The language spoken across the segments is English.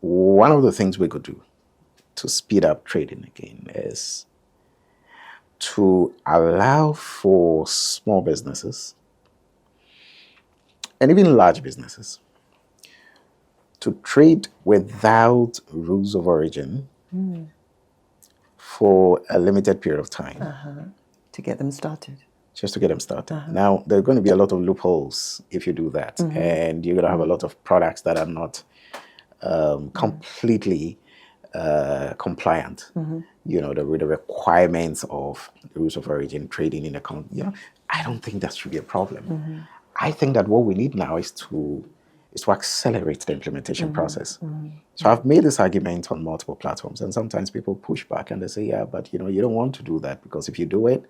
one of the things we could do to speed up trading again is to allow for small businesses and even large businesses to trade without rules of origin for a limited period of time. To get them started. Just to get them started. Now, there are going to be a lot of loopholes if you do that. And you're going to have a lot of products that are not completely compliant. You know, with the requirements of the rules of origin, trading in account. You know, I don't think that should be a problem. I think that what we need now is to accelerate the implementation process. So I've made this argument on multiple platforms, and sometimes people push back and they say, yeah, but you know, you don't want to do that, because if you do it,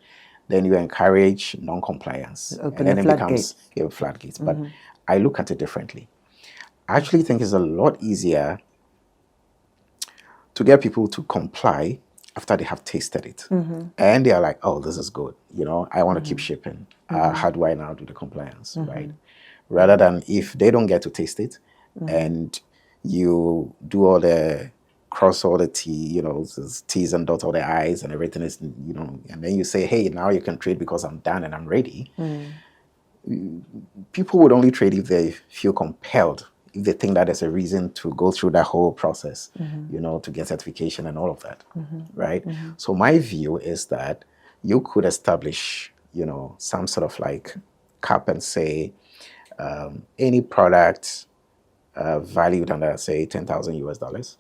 then you encourage non-compliance. And then it becomes floodgates. But I look at it differently. I actually think it's a lot easier to get people to comply after they have tasted it. And they are like, oh, this is good. You know, I want to keep shipping. How do I now do the compliance, right? Rather than if they don't get to taste it and you do all the cross all the T, you know, T's and dot all the I's and everything is, you know, and then you say, hey, now you can trade because I'm done and I'm ready. People would only trade if they feel compelled, if they think that there's a reason to go through that whole process, you know, to get certification and all of that, right? So my view is that you could establish, you know, some sort of like cap and say, any product valued under, say, $10,000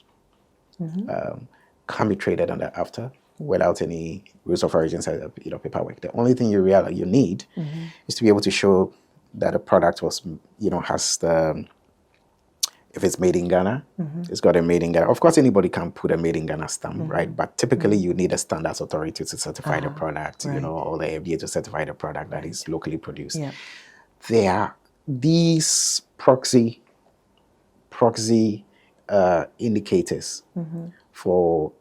can be traded under AfCFTA without any rules of origin, you know, paperwork. The only thing you need is to be able to show that a product was, you know, has the, if it's made in Ghana, it's got a made in Ghana. Of course, anybody can put a made in Ghana stamp, right? But typically, you need a standards authority to certify the product, you know, or the FDA to certify the product that is locally produced. There are these proxy indicators for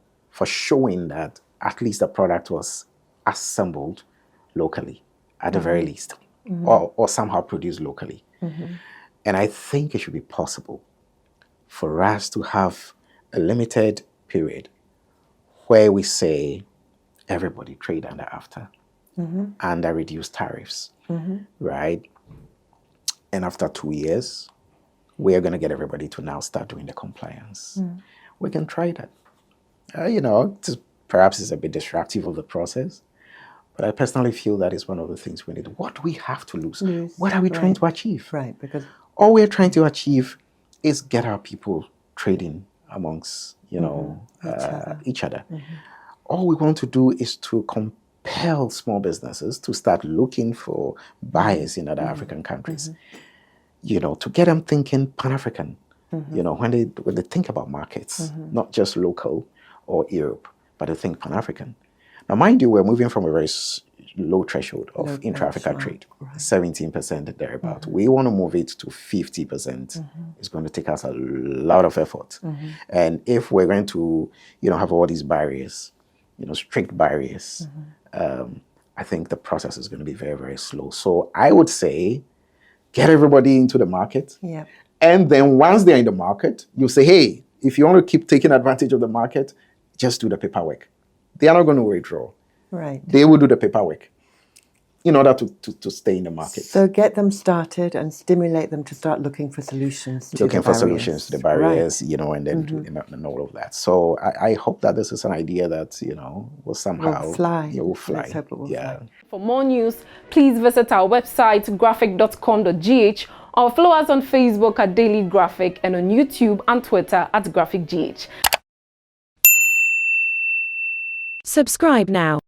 showing that at least the product was assembled locally, at the very least, or somehow produced locally. And I think it should be possible for us to have a limited period where we say everybody trade under AfCFTA, under reduced tariffs, right? And after 2 years, we are going to get everybody to now start doing the compliance. We can try that. You know, perhaps it's a bit distractive of the process, but I personally feel that is one of the things we need. What do we have to lose? What are we trying to achieve? Right, because all we're trying to achieve is get our people trading amongst, you know, each other. All we want to do is to compel small businesses to start looking for buyers in other African countries, you know, to get them thinking Pan-African, you know, when they think about markets, not just local or Europe, but they think Pan-African. Now, mind you, we're moving from a very low threshold of intra-Africa trade, 17% thereabout. We want to move it to 50%. It's going to take us a lot of effort. And if we're going to, you know, have all these barriers, you know, strict barriers, I think the process is going to be very, very slow. So I would say, get everybody into the market. And then once they're in the market, you say, hey, if you want to keep taking advantage of the market, just do the paperwork. They are not going to withdraw. Right. They will do the paperwork in order to stay in the market. So get them started and stimulate them to start looking for solutions to solutions to the barriers, you know, and then and all of that. So I hope that this is an idea that, you know, will somehow fly. It will fly. Let's hope it will fly. For more news, please visit our website graphic.com.gh or follow us on Facebook at Daily Graphic and on YouTube and Twitter at GraphicGH. Subscribe now.